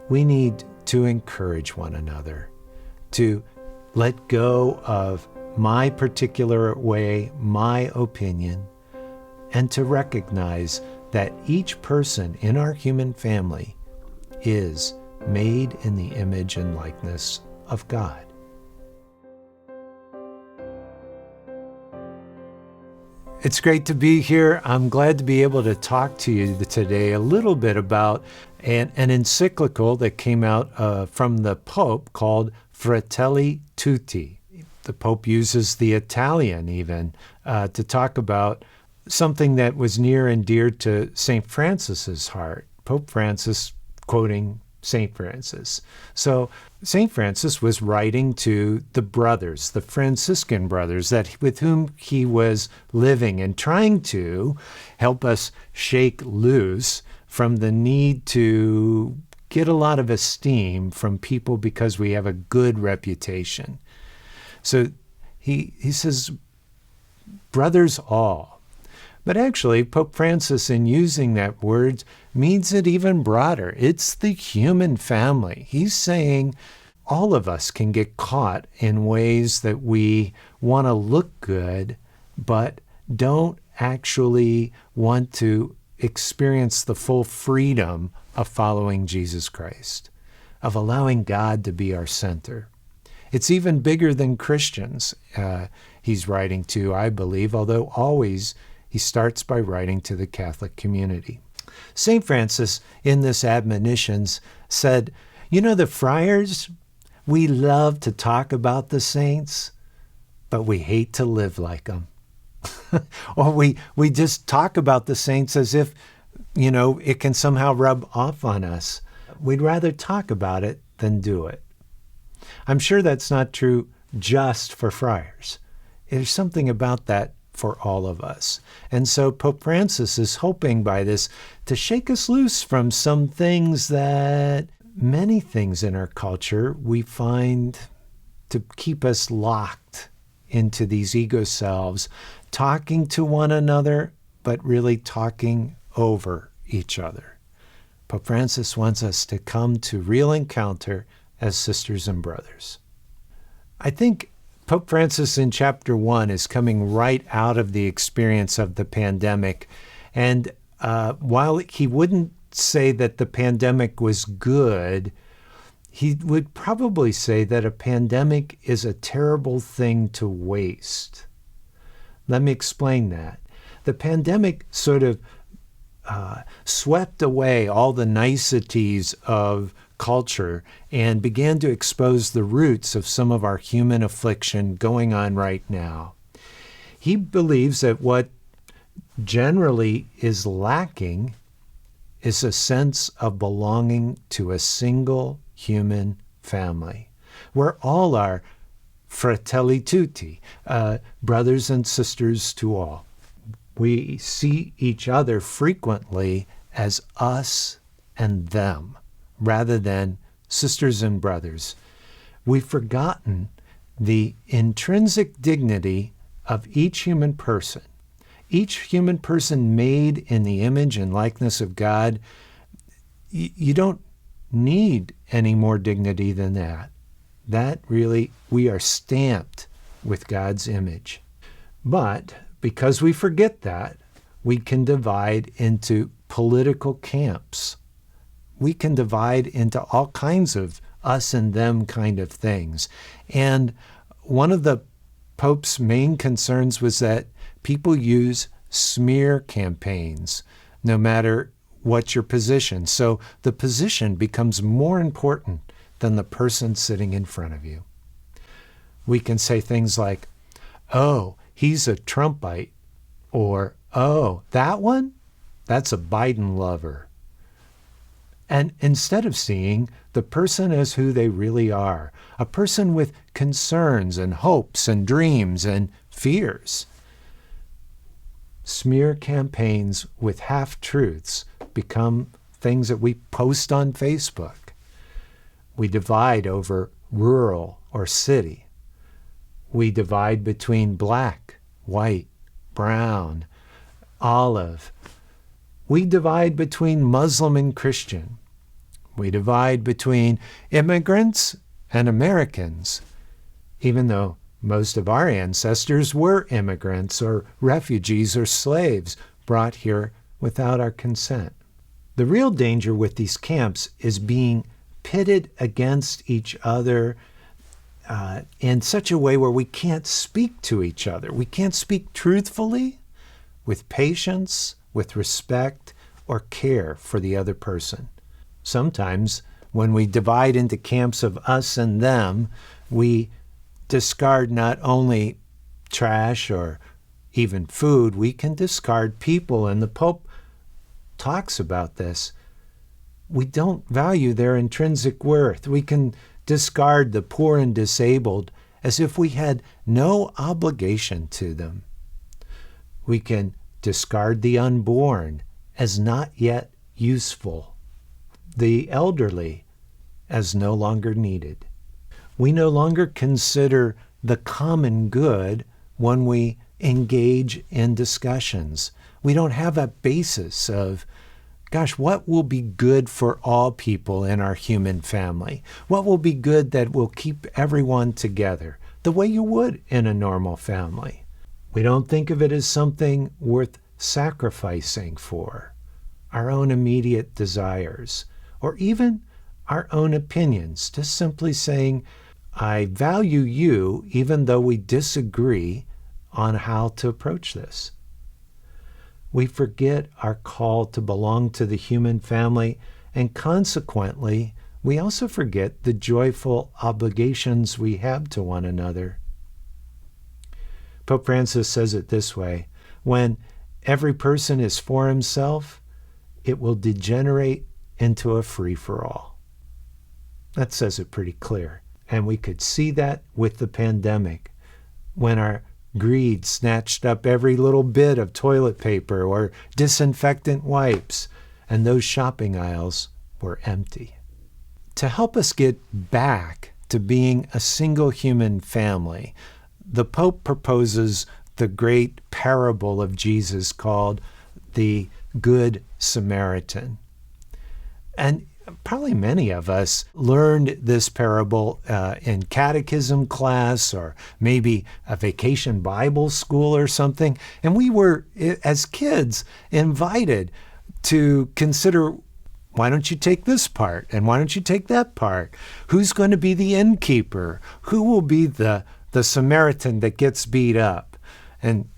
we need to encourage one another to let go of my particular way, my opinion, and to recognize that each person in our human family is made in the image and likeness of God. It's great to be here. I'm glad to be able to talk to you today a little bit about an encyclical that came out from the Pope called Fratelli, tutti. The Pope uses the Italian even to talk about something that was near and dear to St. Francis's heart. Pope Francis quoting St. Francis. So St. Francis was writing to the brothers, the Franciscan brothers with whom he was living and trying to help us shake loose from the need to get a lot of esteem from people because we have a good reputation. So he says, brothers all. But actually, Pope Francis, in using that word, means it even broader. It's the human family. He's saying all of us can get caught in ways that we want to look good, but don't actually want to experience the full freedom of following Jesus Christ, of allowing God to be our center. It's even bigger than Christians he's writing to, I believe, although always he starts by writing to the Catholic community. St. Francis, in this admonitions, said, the friars, we love to talk about the saints, but we hate to live like them. Or we just talk about the saints as if, it can somehow rub off on us. We'd rather talk about it than do it. I'm sure that's not true just for friars. There's something about that for all of us. And so Pope Francis is hoping by this to shake us loose from some things that many things in our culture we find to keep us locked into these ego selves, talking to one another, but really talking over each other. Pope Francis wants us to come to real encounter as sisters and brothers. I think Pope Francis in chapter 1 is coming right out of the experience of the pandemic. And while he wouldn't say that the pandemic was good, he would probably say that a pandemic is a terrible thing to waste. Let me explain that. The pandemic sort of swept away all the niceties of culture and began to expose the roots of some of our human affliction going on right now. He believes that what generally is lacking is a sense of belonging to a single human family, where all are fratelli tutti, brothers and sisters to all. We see each other frequently as us and them, rather than sisters and brothers. We've forgotten the intrinsic dignity of each human person. Each human person made in the image and likeness of God. You don't need any more dignity than that. That really, we are stamped with God's image. But because we forget that, we can divide into political camps. We can divide into all kinds of us and them kind of things. And one of the Pope's main concerns was that people use smear campaigns, no matter what your position. So the position becomes more important than the person sitting in front of you. We can say things like, oh, he's a Trumpite, or, oh, that one? That's a Biden lover. And instead of seeing the person as who they really are, a person with concerns and hopes and dreams and fears, smear campaigns with half-truths become things that we post on Facebook. We divide over rural or city. We divide between black, white, brown, olive. We divide between Muslim and Christian. We divide between immigrants and Americans, even though most of our ancestors were immigrants or refugees or slaves brought here without our consent. The real danger with these camps is being pitted against each other in such a way where we can't speak to each other. We can't speak truthfully, with patience, with respect, or care for the other person. Sometimes when we divide into camps of us and them, we discard not only trash or even food, we can discard people, and the Pope talks about this. We don't value their intrinsic worth. We can discard the poor and disabled as if we had no obligation to them. We can discard the unborn as not yet useful, the elderly as no longer needed. We no longer consider the common good when we engage in discussions. We don't have a basis of, gosh, what will be good for all people in our human family? What will be good that will keep everyone together, the way you would in a normal family? We don't think of it as something worth sacrificing for our own immediate desires, or even our own opinions, just simply saying, I value you even though we disagree on how to approach this. We forget our call to belong to the human family, and consequently, we also forget the joyful obligations we have to one another. Pope Francis says it this way: when every person is for himself, it will degenerate into a free-for-all. That says it pretty clear. And we could see that with the pandemic, when our greed snatched up every little bit of toilet paper or disinfectant wipes, and those shopping aisles were empty. To help us get back to being a single human family, the Pope proposes the great parable of Jesus called the Good Samaritan. And probably many of us learned this parable in catechism class or maybe a vacation Bible school or something. And we were, as kids, invited to consider, why don't you take this part? And why don't you take that part? Who's going to be the innkeeper? Who will be the Samaritan that gets beat up? And,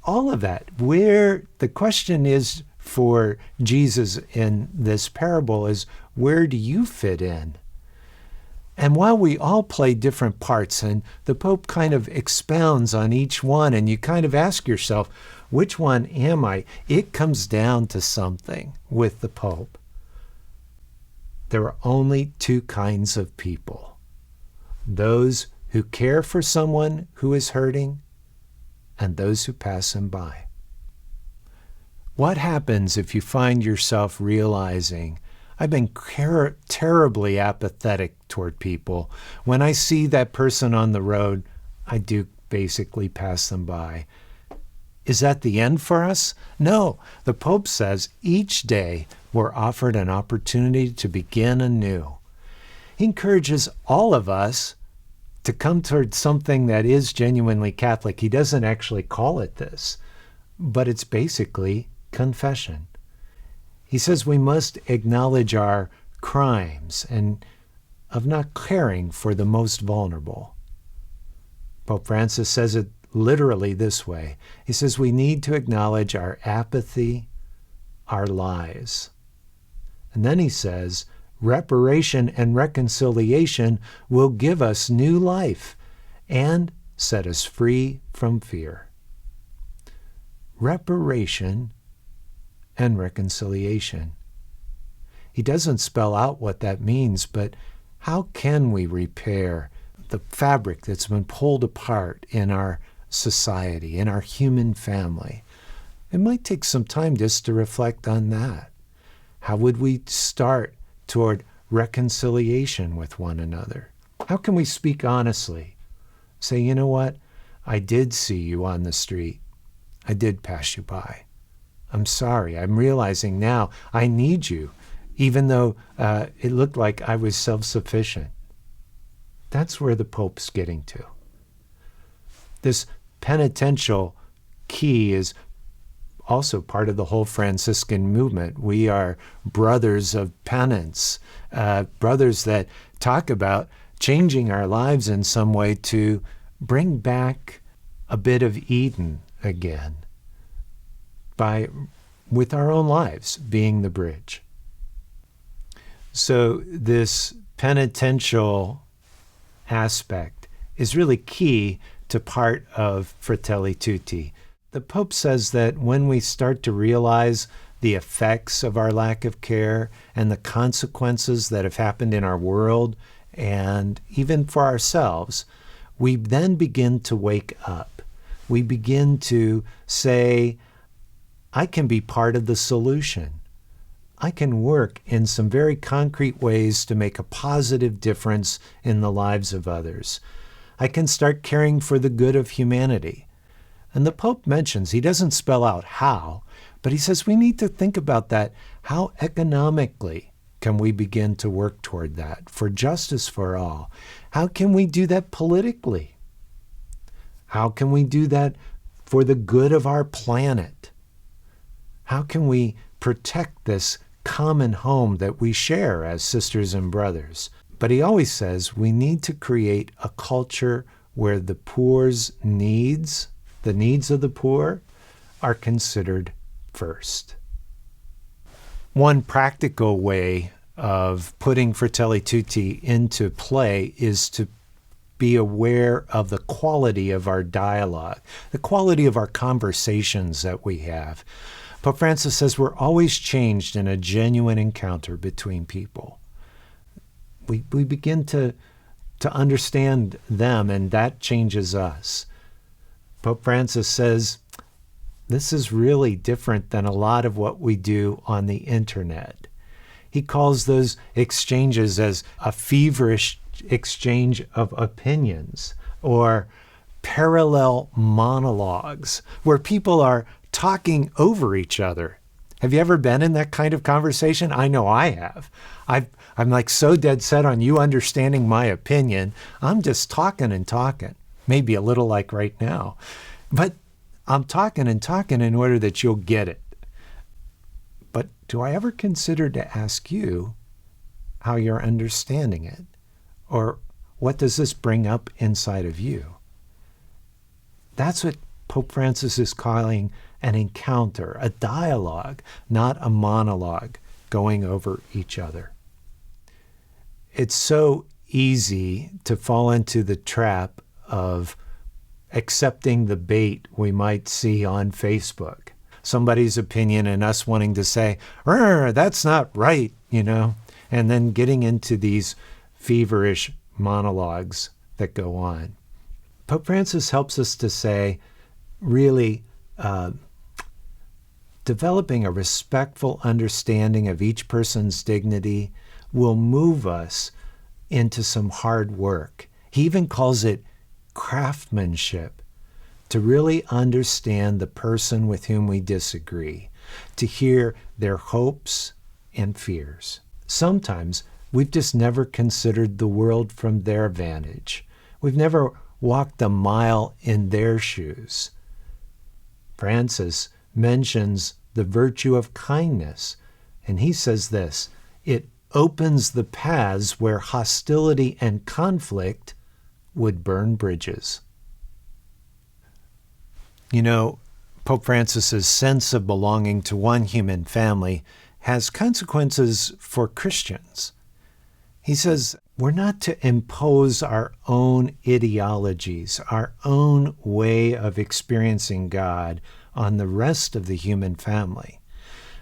all of that. Where the question is for Jesus in this parable is, where do you fit in? And while we all play different parts, and the Pope kind of expounds on each one, and you kind of ask yourself, which one am I? It comes down to something with the Pope. There are only two kinds of people: those who care for someone who is hurting, and those who pass him by. What happens if you find yourself realizing, I've been terribly apathetic toward people. When I see that person on the road, I do basically pass them by. Is that the end for us? No. The Pope says each day we're offered an opportunity to begin anew. He encourages all of us to come towards something that is genuinely Catholic. He doesn't actually call it this, but it's basically confession. He says we must acknowledge our crimes and of not caring for the most vulnerable. Pope Francis says it literally this way. He says we need to acknowledge our apathy, our lies. And then he says, reparation and reconciliation will give us new life and set us free from fear. Reparation and reconciliation. He doesn't spell out what that means, but how can we repair the fabric that's been pulled apart in our society, in our human family? It might take some time just to reflect on that. How would we start toward reconciliation with one another? How can we speak honestly? Say, you know what? I did see you on the street. I did pass you by. I'm sorry. I'm realizing now I need you even though it looked like I was self-sufficient. That's where the Pope's getting to. This penitential key is also part of the whole Franciscan movement. We are brothers of penance, brothers that talk about changing our lives in some way to bring back a bit of Eden again, with our own lives being the bridge. So this penitential aspect is really key to part of Fratelli Tutti. The Pope says that when we start to realize the effects of our lack of care and the consequences that have happened in our world and even for ourselves, we then begin to wake up. We begin to say, I can be part of the solution. I can work in some very concrete ways to make a positive difference in the lives of others. I can start caring for the good of humanity. And the Pope mentions, he doesn't spell out how, but he says we need to think about that. How economically can we begin to work toward that for justice for all? How can we do that politically? How can we do that for the good of our planet? How can we protect this common home that we share as sisters and brothers? But he always says we need to create a culture where the poor's needs, the needs of the poor, are considered first. One practical way of putting Fratelli Tutti into play is to be aware of the quality of our dialogue, the quality of our conversations that we have. Pope Francis says we're always changed in a genuine encounter between people. We begin to understand them, and that changes us. Pope Francis says this is really different than a lot of what we do on the internet. He calls those exchanges as a feverish exchange of opinions or parallel monologues where people are talking over each other. Have you ever been in that kind of conversation? I know I have. I'm like so dead set on you understanding my opinion. I'm just talking and talking, maybe a little like right now. But I'm talking and talking in order that you'll get it. But do I ever consider to ask you how you're understanding it? Or what does this bring up inside of you? That's what Pope Francis is calling an encounter, a dialogue, not a monologue going over each other. It's so easy to fall into the trap of accepting the bait we might see on Facebook. Somebody's opinion and us wanting to say, that's not right, and then getting into these feverish monologues that go on. Pope Francis helps us to say, really, developing a respectful understanding of each person's dignity will move us into some hard work. He even calls it craftsmanship, to really understand the person with whom we disagree, to hear their hopes and fears. Sometimes we've just never considered the world from their vantage. We've never walked a mile in their shoes. Francis mentions the virtue of kindness, and he says this: it opens the paths where hostility and conflict would burn bridges. Pope Francis's sense of belonging to one human family has consequences for Christians. He says we're not to impose our own ideologies, our own way of experiencing God on the rest of the human family,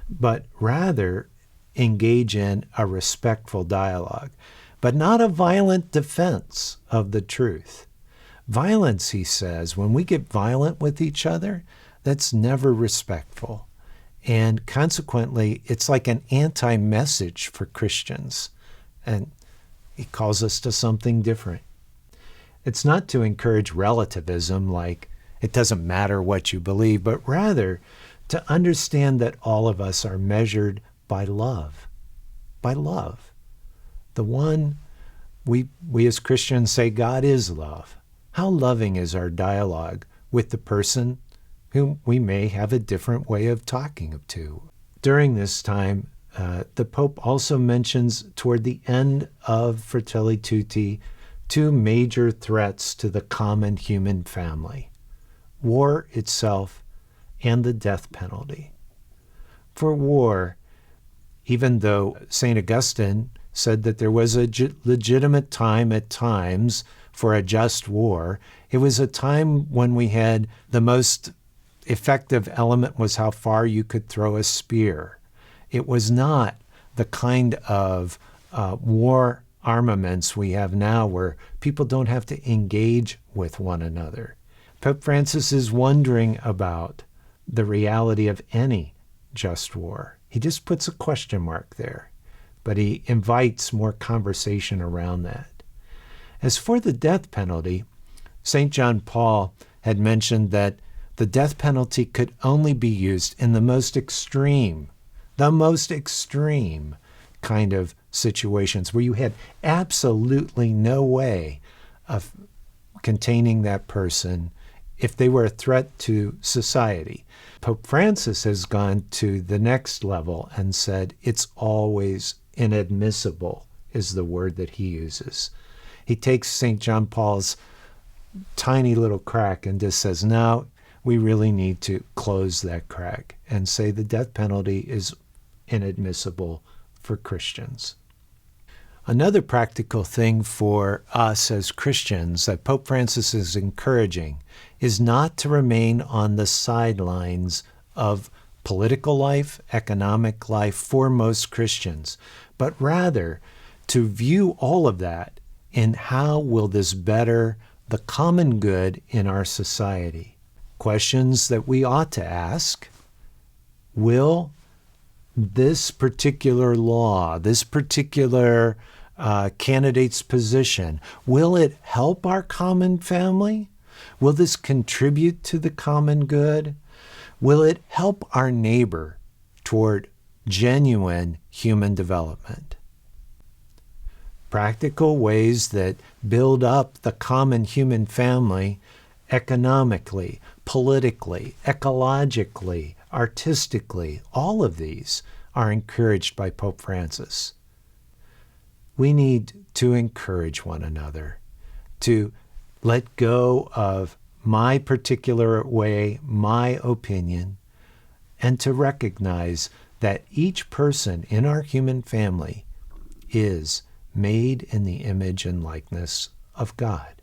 but rather engage in a respectful dialogue, but not a violent defense of the truth. Violence, he says, when we get violent with each other, that's never respectful. And consequently, it's like an anti-message for Christians. And he calls us to something different. It's not to encourage relativism, like it doesn't matter what you believe, but rather to understand that all of us are measured by love. by love. The one we as Christians say God is love. How loving is our dialogue with the person whom we may have a different way of talking to? During this time, the Pope also mentions toward the end of Fratelli Tutti two major threats to the common human family: war itself and the death penalty. For war, even though St. Augustine said that there was a legitimate time at times for a just war, it was a time when we had the most effective element was how far you could throw a spear. It was not the kind of war armaments we have now where people don't have to engage with one another. Pope Francis is wondering about the reality of any just war. He just puts a question mark there, but he invites more conversation around that. As for the death penalty, St. John Paul had mentioned that the death penalty could only be used in the most extreme kind of situations where you had absolutely no way of containing that person if they were a threat to society. Pope Francis has gone to the next level and said it's always inadmissible, is the word that he uses. He takes St. John Paul's tiny little crack and just says, no, we really need to close that crack and say the death penalty is inadmissible for Christians. Another practical thing for us as Christians that Pope Francis is encouraging is not to remain on the sidelines of political life, economic life for most Christians, but rather to view all of that in how will this better the common good in our society. Questions that we ought to ask: will this particular law, this particular candidate's position, will it help our common family? Will this contribute to the common good? Will it help our neighbor toward genuine human development? Practical ways that build up the common human family economically, politically, ecologically, artistically, all of these are encouraged by Pope Francis. We need to encourage one another to let go of my particular way, my opinion, and to recognize that each person in our human family is made in the image and likeness of God.